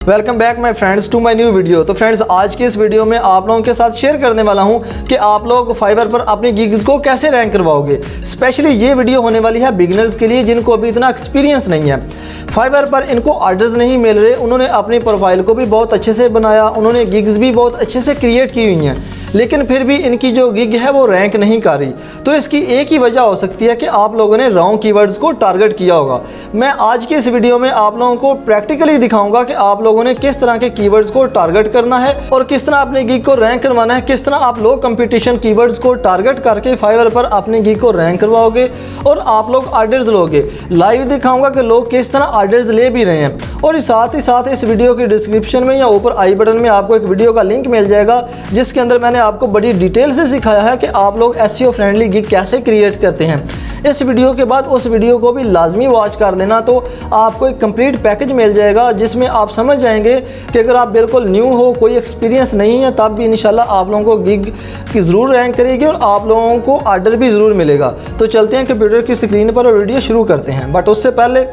Welcome back my friends to my new video. तो friends, आज के इस वीडियो में आप लोगों के साथ शेयर करने वाला हूं कि आप लोग फाइवर पर अपनी गिग्स को कैसे रैंक करवाओगे। स्पेशली ये वीडियो होने वाली है बिगिनर्स के लिए जिनको अभी इतना एक्सपीरियंस नहीं है। फाइवर पर इनको ऑर्डर्स नहीं मिल रहे, उन्होंने अपनी प्रोफाइल को भी बहुत अच्छे से बनाया, उन्होंने गिग्स भी बहुत अच्छे से क्रिएट की हुई हैं, लेकिन फिर भी इनकी जो गिग है वो रैंक नहीं कर रही। तो इसकी एक ही वजह हो सकती है कि आप लोगों ने रॉन्ग कीवर्ड्स को टारगेट किया होगा। मैं आज की इस वीडियो में आप लोगों को प्रैक्टिकली दिखाऊंगा कि आप लोगों ने किस तरह के कीवर्ड्स को टारगेट करना है और किस तरह अपनी गिग को रैंक करवाना है, किस तरह आप लोग कंपटीशन कीवर्ड्स को टारगेट करके फाइवर पर अपनी गिग को रैंक करवाओगे और आप लोग ऑर्डर्स लोगे। लाइव दिखाऊंगा कि लोग किस तरह ऑर्डर्स ले भी रहे हैं। और साथ ही साथ इस वीडियो की डिस्क्रिप्शन में या ऊपर आई बटन में आपको एक वीडियो का लिंक मिल जाएगा जिसके अंदर मैंने आपको बड़ी डिटेल से सिखाया है कि आप लोग एसईओ फ्रेंडली गिग कैसे क्रिएट करते हैं। इस वीडियो के बाद उस वीडियो को भी लाजमी वॉच कर लेना, तो आपको एक कंप्लीट पैकेज मिल जाएगा जिसमें आप समझ जाएंगे कि अगर आप बिल्कुल न्यू हो, कोई एक्सपीरियंस नहीं है, तब भी इंशाल्लाह आप लोगों को गिग की ज़रूर रैंक करेगी और आप लोगों को ऑर्डर भी ज़रूर मिलेगा। तो चलते हैं कंप्यूटर की स्क्रीन पर और वीडियो शुरू करते हैं। बट उससे पहले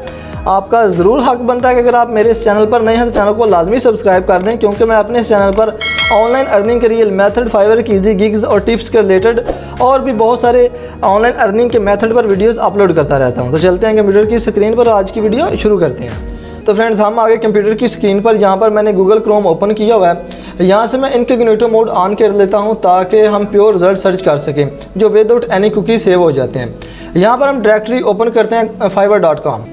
आपका ज़रूर हक बनता है कि अगर आप मेरे इस चैनल पर नए हैं तो चैनल को लाजमी सब्सक्राइब कर दें, क्योंकि मैं अपने इस चैनल पर ऑनलाइन अर्निंग के रियल मेथड, फाइवर की ईजी गिग्स और टिप्स के रिलेटेड और भी बहुत सारे ऑनलाइन अर्निंग के मेथड पर वीडियोस अपलोड करता रहता हूं। तो चलते हैं कंप्यूटर की स्क्रीन पर, आज की वीडियो शुरू करते हैं। तो फ्रेंड्स, हम आगे कंप्यूटर की स्क्रीन पर, यहाँ पर मैंने गूगल क्रोम ओपन किया हुआ है। यहाँ से मैं इनकॉग्निटो मोड ऑन कर लेता हूँ ताकि हम प्योर रिजल्ट सर्च कर सकें जो विदाउट एनी कुकी सेव हो जाते हैं। यहाँ पर हम डायरेक्टली ओपन करते हैं fiverr.com।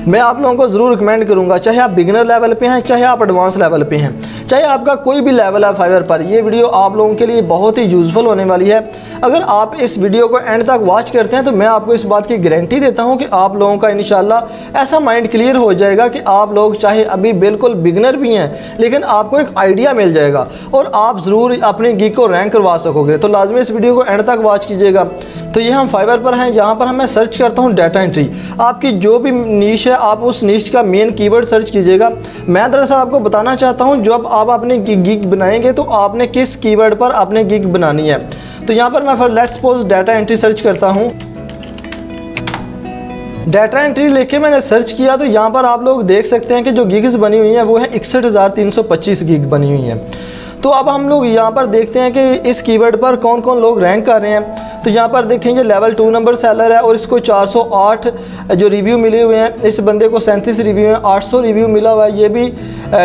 मैं आप लोगों को ज़रूर रिकमेंड करूंगा, चाहे आप बिगिनर लेवल पे हैं, चाहे आप एडवांस लेवल पे हैं, चाहे आपका कोई भी लेवल है फाइवर पर, ये वीडियो आप लोगों के लिए बहुत ही यूज़फुल होने वाली है। अगर आप इस वीडियो को एंड तक वॉच करते हैं तो मैं आपको इस बात की गारंटी देता हूं कि आप लोगों का इंशाल्लाह ऐसा माइंड क्लियर हो जाएगा कि आप लोग चाहे अभी बिल्कुल बिगिनर भी हैं लेकिन आपको एक आइडिया मिल जाएगा और आप ज़रूर अपनी गिग को रैंक करवा सकोगे। तो लाजमी इस वीडियो को एंड तक वॉच कीजिएगा। तो ये हम फाइवर पर हैं, यहाँ पर मैं सर्च करता हूँ डाटा एंट्री। आपकी जो भी नीश है आप उस नीश का मेन कीवर्ड सर्च कीजिएगा। मैं दरअसल आपको बताना चाहता हूँ जब आप अपनी गिग बनाएंगे तो आपने किस कीवर्ड पर अपनी गिग बनानी है। तो यहाँ पर मैं let's suppose data entry search करता हूँ। डाटा एंट्री लेके मैंने सर्च किया तो यहाँ पर आप लोग देख सकते हैं कि जो गिग्स बनी हुई हैं वो है 61,325 गिग बनी हुई हैं। तो अब हम लोग यहाँ पर देखते हैं कि इस कीवर्ड पर कौन कौन लोग रैंक कर रहे हैं। तो यहाँ पर देखेंगे लेवल 2 नंबर सेलर है और इसको 408 जो रिव्यू मिले हुए हैं। इस बंदे को 37 रिव्यू हैं, 800 रिव्यू मिला हुआ है। ये भी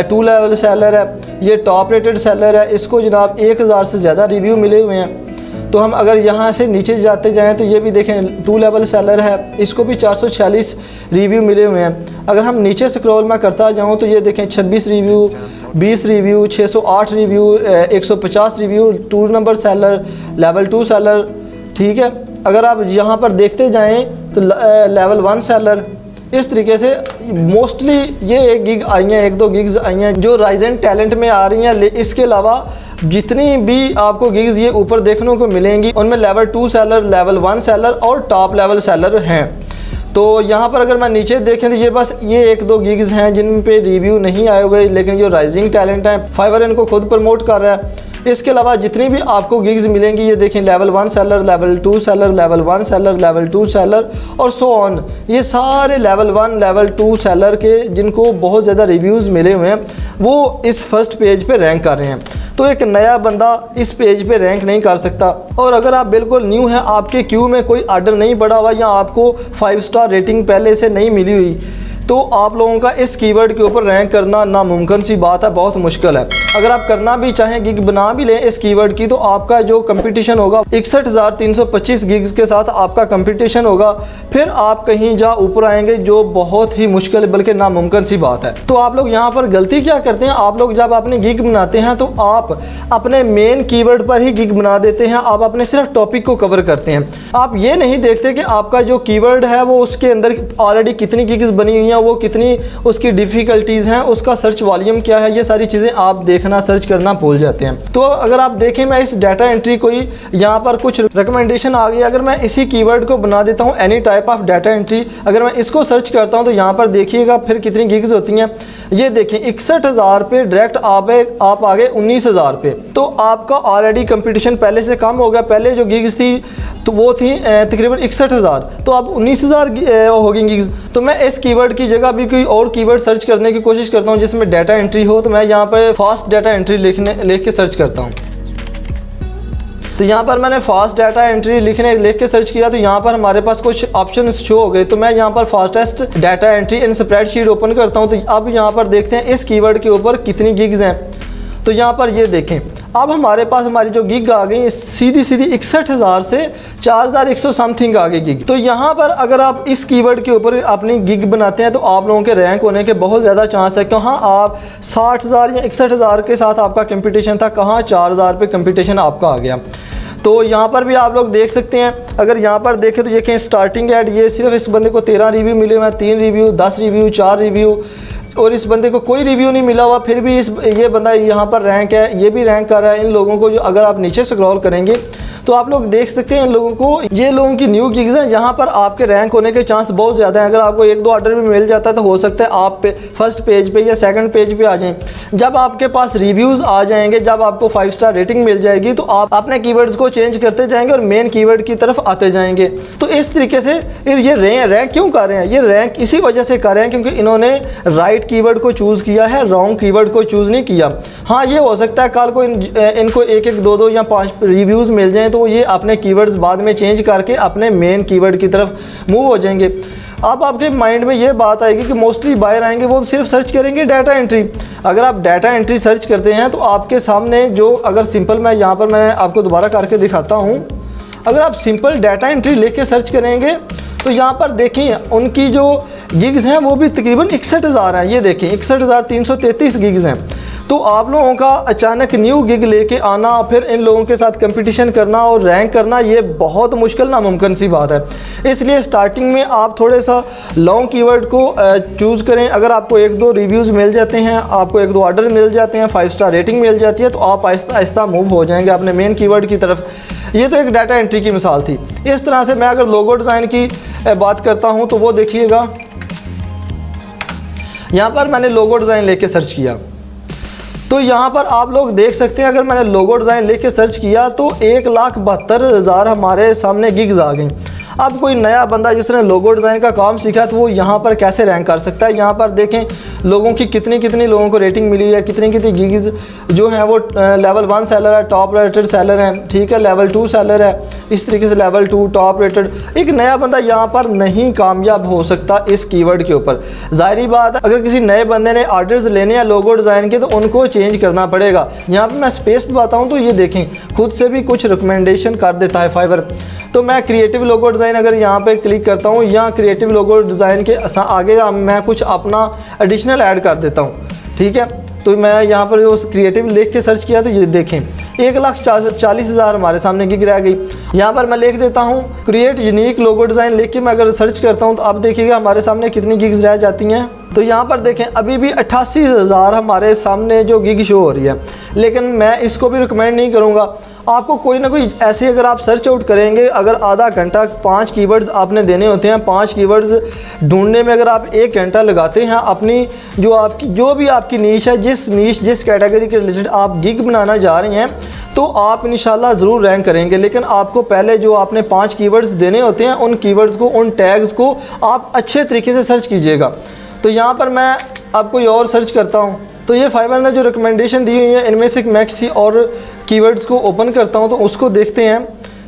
2 लेवल सेलर है, ये टॉप रेटेड सेलर है, इसको जनाब 1000 से ज़्यादा रिव्यू मिले हुए हैं। तो हम अगर यहाँ से नीचे जाते जाएँ तो ये भी देखें 2 लेवल सेलर है, इसको भी 446 रिव्यू मिले हुए हैं। अगर हम नीचे स्क्रॉल में करता जाऊँ तो ये देखें 26 review, 20 review, 608 review, 150 review, 2 number seller, level 2 seller. ठीक है, अगर आप यहाँ पर देखते जाएं तो लेवल 1 सेलर, इस तरीके से मोस्टली ये एक गिग आई हैं, 1-2 गिग्स आई हैं जो राइजन टैलेंट में आ रही हैं। इसके अलावा जितनी भी आपको गिग्स ये ऊपर देखने को मिलेंगी उनमें लेवल 2 सेलर, लेवल 1 सेलर और टॉप लेवल सेलर हैं। तो यहाँ पर अगर मैं नीचे देखें तो ये बस ये 1-2 गिग्स हैं जिन पे रिव्यू नहीं आए हुए, लेकिन जो राइजिंग टैलेंट है फाइवर इनको खुद प्रमोट कर रहा है। इसके अलावा जितनी भी आपको गिग्स मिलेंगी ये देखें level 1 seller, level 2 seller, level 1 seller, level 2 seller और सो ऑन। ये सारे लेवल 1, लेवल 2 सेलर के जिनको बहुत ज़्यादा रिव्यूज़ मिले हुए हैं वो इस फर्स्ट पेज पे रैंक कर रहे हैं। तो एक नया बंदा इस पेज पे रैंक नहीं कर सकता। और अगर आप बिल्कुल न्यू हैं, आपके क्यू में कोई ऑर्डर नहीं पड़ा हुआ या आपको 5 स्टार रेटिंग पहले से नहीं मिली हुई, तो आप लोगों का इस कीवर्ड के ऊपर रैंक करना नामुमकिन सी बात है, बहुत मुश्किल है। अगर आप करना भी चाहें, गिग बना भी लें इस कीवर्ड की, तो आपका जो कंपटीशन होगा 61,325 गिग्स के साथ आपका कंपटीशन होगा, फिर आप कहीं जा ऊपर आएंगे जो बहुत ही मुश्किल बल्कि नामुमकिन सी बात है। तो आप लोग यहाँ पर गलती क्या करते हैं, आप लोग जब अपनी गिग बनाते हैं तो आप अपने मेन कीवर्ड पर ही गिग बना देते हैं, आप अपने सिर्फ टॉपिक को कवर करते हैं। आप ये नहीं देखते कि आपका जो कीवर्ड है वो उसके अंदर ऑलरेडी कितनी गिग्स बनी हुई हैं, वो कितनी उसकी डिफ़िकल्टीज़ हैं, उसका सर्च वॉल्यूम क्या है, ये सारी चीज़ें आप देखना सर्च करना भूल जाते हैं। तो अगर आप देखें मैं इस डाटा एंट्री को ही यहाँ पर कुछ रिकमेंडेशन आ गई, अगर मैं इसी कीवर्ड को बना देता हूँ any type of data entry, अगर मैं इसको सर्च करता हूँ तो यहाँ पर देखिएगा फिर कितनी गिग्स होती हैं। ये देखें 61,000 पे डायरेक्ट आप आ गए 19,000 पे। तो आपका ऑलरेडी कंपटीशन पहले से कम हो गया। पहले जो गिग्स थी तो वो थी तकरीबन 61,000, तो अब 19,000 होगी गिग्स। तो मैं इस कीवर्ड की जगह भी कोई और कीवर्ड सर्च करने की कोशिश करता हूँ जिसमें डाटा एंट्री हो, तो मैं यहाँ पर फास्ट डाटा एंट्री लिख के सर्च करता हूँ। तो यहाँ पर मैंने फास्ट डाटा एंट्री लिख के सर्च किया, तो यहाँ पर हमारे पास कुछ ऑप्शन शो हो गए। तो मैं यहाँ पर fastest data entry in spreadsheet open करता हूँ। तो अब यहाँ पर देखते हैं इस कीवर्ड के ऊपर कितनी गिग्स हैं। तो यहाँ पर ये देखें, अब हमारे पास हमारी जो गिग आ गई सीधी 61,000 से 4,100 समथिंग आ गई गिग। तो यहाँ पर अगर आप इस कीवर्ड के ऊपर अपनी गिग बनाते हैं तो आप लोगों के रैंक होने के बहुत ज़्यादा चांस है। कहाँ आप 60,000 या 61,000 के साथ आपका कंपटीशन था, कहाँ 4,000 पे कंपटीशन आपका आ गया। तो यहाँ पर भी आप लोग देख सकते हैं, अगर यहाँ पर देखें तो ये कहें स्टार्टिंग ऐड, ये सिर्फ इस बंदे को 13 रिव्यू मिले हुए हैं, 3 रिव्यू, 10 रिव्यू, 4 रिव्यू, और इस बंदे को कोई रिव्यू नहीं मिला हुआ, फिर भी ये बंदा यहाँ पर रैंक है, ये भी रैंक कर रहा है। इन लोगों को जो अगर आप नीचे स्क्रॉल करेंगे तो आप लोग देख सकते हैं इन लोगों को, ये लोगों की न्यू गिग्स हैं, यहाँ पर आपके रैंक होने के चांस बहुत ज़्यादा हैं। अगर आपको 1-2 ऑर्डर भी मिल जाता है तो हो सकता है आप फर्स्ट पेज पे या सेकंड पेज पे आ जाएं। जब आपके पास रिव्यूज़ आ जाएंगे, जब आपको 5 स्टार रेटिंग मिल जाएगी, तो आप अपने कीवर्ड्स को चेंज करते जाएंगे और मेन कीवर्ड की तरफ आते जाएंगे। तो इस तरीके से ये रैंक क्यों कर रहे हैं, ये रैंक इसी वजह से कर रहे हैं क्योंकि इन्होंने राइट कीवर्ड को चूज़ किया है, रॉन्ग कीवर्ड को चूज़ नहीं किया। हाँ, ये हो सकता है कल को इनको 1-1, 2-2 या 5 रिव्यूज़ मिल जाएँ तो ये अपने कीवर्ड्स बाद में चेंज करके अपने मेन कीवर्ड की तरफ मूव हो जाएंगे। अब आपके माइंड में ये बात आएगी कि मोस्टली बायर आएंगे वो सिर्फ सर्च करेंगे डाटा एंट्री। अगर आप डाटा एंट्री सर्च करते हैं तो आपके सामने जो, अगर सिंपल मैं यहाँ पर मैं आपको दोबारा करके दिखाता हूँ, अगर आप सिंपल डाटा एंट्री लेके के सर्च करेंगे तो यहाँ पर देखें उनकी जो गिग्स हैं वो भी तकरीबन 61,000 हैं। ये देखें 61,333 गिग्स हैं। तो आप लोगों का अचानक न्यू गिग लेके आना, फिर इन लोगों के साथ कंपटीशन करना और रैंक करना, ये बहुत मुश्किल नामुमकिन सी बात है। इसलिए स्टार्टिंग में आप थोड़े सा लॉन्ग कीवर्ड को चूज़ करें। अगर आपको 1-2 रिव्यूज़ मिल जाते हैं, आपको 1-2 ऑर्डर मिल जाते हैं, 5 स्टार रेटिंग मिल जाती है, तो आप आहिस्ता आहिस्ता मूव हो जाएंगे अपने मेन कीवर्ड की तरफ। ये तो एक डाटा एंट्री की मिसाल थी। इस तरह से मैं अगर लोगो डिज़ाइन की बात करता हूँ तो वो देखिएगा, यहाँ पर मैंने लोगो डिज़ाइन लेके सर्च किया तो यहाँ पर आप लोग देख सकते हैं, अगर मैंने लोगो डिज़ाइन लेके सर्च किया तो 1,72,000 हमारे सामने गिग्स आ गई। अब कोई नया बंदा जिसने लोगो डिज़ाइन का काम सीखा तो वो यहाँ पर कैसे रैंक कर सकता है। यहाँ पर देखें लोगों की कितनी लोगों को रेटिंग मिली है, कितनी गिग्स जो हैं वो लेवल 1 सेलर है, टॉप रेटेड सेलर हैं, ठीक है, लेवल 2 सेलर है, इस तरीके से लेवल 2 टॉप रेटेड। एक नया बंदा यहाँ पर नहीं कामयाब हो सकता इस कीवर्ड के ऊपर। ज़ाहिरी बात है, अगर किसी नए बंदे ने ऑर्डर्स लेने हैं लोगो डिज़ाइन के तो उनको चेंज करना पड़ेगा। यहाँ पर मैं स्पेस बताऊँ तो ये देखें खुद से भी कुछ रिकमेंडेशन कर देता है फाइवर। तो मैं क्रिएटिव लोगो डिज़ाइन अगर यहाँ पे क्लिक करता हूँ, या क्रिएटिव लोगो डिज़ाइन के आगे मैं कुछ अपना एडिशनल ऐड कर देता हूँ, ठीक है। तो मैं यहाँ पर जो क्रिएटिव लिख के सर्च किया तो ये देखें 1,40,000 हमारे सामने गिग रह गई। यहाँ पर मैं लिख देता हूँ क्रिएट यूनिक लोगो डिज़ाइन, लिख के मैं अगर सर्च करता हूँ तो अब देखिएगा हमारे सामने कितनी गिग्स रह जाती हैं। तो यहाँ पर देखें अभी भी 88,000 हमारे सामने जो गिग शो हो रही है, लेकिन मैं इसको भी रिकमेंड नहीं करूँगा। आपको कोई ना कोई ऐसे अगर आप सर्च आउट करेंगे, अगर आधा घंटा 5 कीवर्ड्स आपने देने होते हैं, 5 कीवर्ड्स ढूंढने में अगर आप 1 घंटा लगाते हैं, अपनी जो भी आपकी नीश है, जिस कैटेगरी के रिलेटेड आप गिग बनाना जा रहे हैं, तो आप इंशाल्लाह ज़रूर रैंक करेंगे। लेकिन आपको पहले जो आपने 5 कीवर्ड्स देने होते हैं, उन कीवर्ड्स को, उन टैग्स को आप अच्छे तरीके से सर्च कीजिएगा। तो यहाँ पर मैं अब कोई और सर्च करता हूँ तो ये फाइवर ने जो रिकमेंडेशन दी हुई है इनमें से मैं किसी और कीवर्ड्स को ओपन करता हूँ तो उसको देखते हैं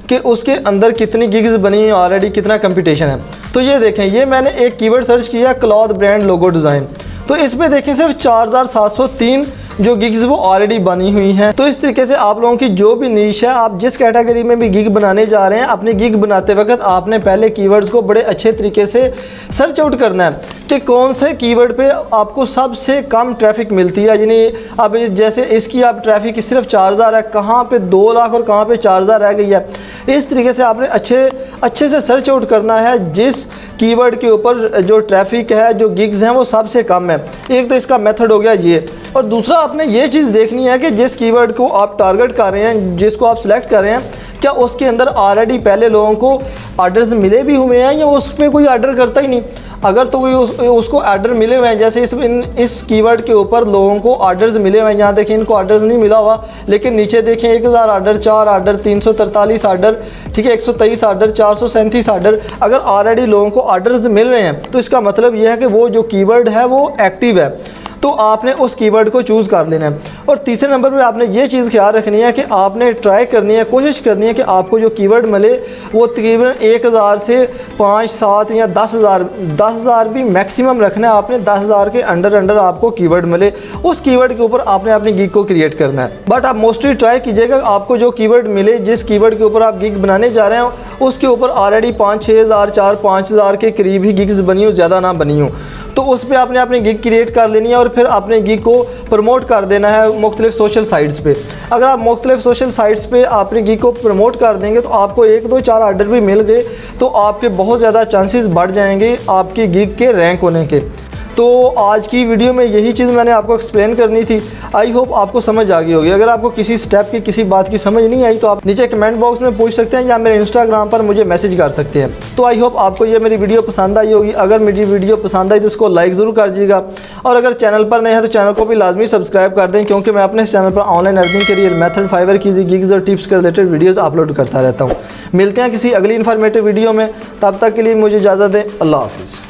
कि उसके अंदर कितनी गिग्स बनी है ऑलरेडी, कितना कंपटीशन है। तो ये देखें, ये मैंने एक कीवर्ड सर्च किया क्लॉथ ब्रांड लोगो डिज़ाइन, तो इस पर देखें सिर्फ 4,703 जो गिग्स वो ऑलरेडी बनी हुई हैं। तो इस तरीके से आप लोगों की जो भी नीश है, आप जिस कैटेगरी में भी गिग बनाने जा रहे हैं, अपनी गिग बनाते वक्त आपने पहले कीवर्ड्स को बड़े अच्छे तरीके से सर्च आउट करना है कि कौन से कीवर्ड पे आपको सबसे कम ट्रैफिक मिलती है। यानी अब जैसे इसकी आप ट्रैफिक सिर्फ 4,000 है, कहाँ पे 2 लाख और कहाँ पे 4,000 रह गई है। इस तरीके से आपने अच्छे से सर्च आउट करना है जिस कीवर्ड के ऊपर जो ट्रैफिक है, जो गिग्स हैं वो सबसे कम है। एक तो इसका मेथड हो गया ये, और दूसरा आपने ये चीज़ देखनी है कि जिस कीवर्ड को आप टारगेट कर रहे हैं, जिसको आप सिलेक्ट कर रहे हैं, क्या उसके अंदर ऑलरेडी पहले लोगों को ऑर्डर्स मिले भी हुए हैं या उसमें कोई ऑर्डर करता ही नहीं। अगर तो कोई उसको ऑर्डर मिले हुए हैं, जैसे इस कीवर्ड के ऊपर लोगों को ऑर्डर्स मिले हुए हैं, यहाँ देखिए इनको ऑर्डर्स नहीं मिला हुआ, लेकिन नीचे देखें 1000 ऑर्डर, 4 ऑर्डर, 343 ऑर्डर, ठीक है, 123 ऑर्डर, 437 ऑर्डर। अगर ऑलरेडी लोगों को ऑर्डर्स मिल रहे हैं तो इसका मतलब यह है कि वो जो कीवर्ड है वो एक्टिव है, तो आपने उस कीवर्ड को चूज़ कर लेना है। और तीसरे नंबर पे आपने ये चीज़ ख्याल रखनी है कि आपने ट्राई करनी है, कोशिश करनी है कि आपको जो कीवर्ड मिले वो तकरीबन 1000 से 5, 7 या 10,000 भी मैक्सिमम रखना है आपने। 10,000 के अंडर आपको कीवर्ड मिले, उस कीवर्ड के ऊपर आपने अपनी गिग को क्रिएट करना है। बट आप मोस्टली ट्राई कीजिएगा आपको जो कीवर्ड मिले, जिस कीवर्ड के ऊपर आप गिग बनाने जा रहे हो उसके ऊपर ऑलरेडी 5-6 हज़ार, 4-5 हज़ार के करीब ही गिग्स बनी हो, ज़्यादा ना बनी हो, तो उस पर आपने अपनी गिग क्रिएट कर लेनी है और फिर अपने गिग को प्रमोट कर देना है मुख्तलिफ सोशल साइट्स पे। अगर आप मुख्तलिफ सोशल साइट्स पे अपनी गिग को प्रमोट कर देंगे तो आपको 1, 2, 4 ऑर्डर भी मिल गए तो आपके बहुत ज़्यादा चांसेस बढ़ जाएंगे आपकी गिग के रैंक होने के। तो आज की वीडियो में यही चीज़ मैंने आपको एक्सप्लेन करनी थी। आई होप आपको समझ आ गई होगी। अगर आपको किसी स्टेप की, किसी बात की समझ नहीं आई तो आप नीचे कमेंट बॉक्स में पूछ सकते हैं या मेरे इंस्टाग्राम पर मुझे मैसेज कर सकते हैं। तो आई होप आपको ये मेरी वीडियो पसंद आई होगी। अगर मेरी वीडियो पसंद आई तो इसको लाइक ज़रूर कर दीजिएगा, और अगर चैनल पर नए हैं तो चैनल को भी लाजमी सब्सक्राइब कर दें, क्योंकि मैं अपने चैनल पर ऑनलाइन अर्निंग के रियल मेथड, फाइवर की गिग्स और टिप्स के रिलेटेड वीडियोज़ अपलोड करता रहता हूँ। मिलते हैं किसी अगली इन्फॉर्मेटिव वीडियो में, तब तक के लिए मुझे इजाज़त दें। अल्लाह हाफिज़।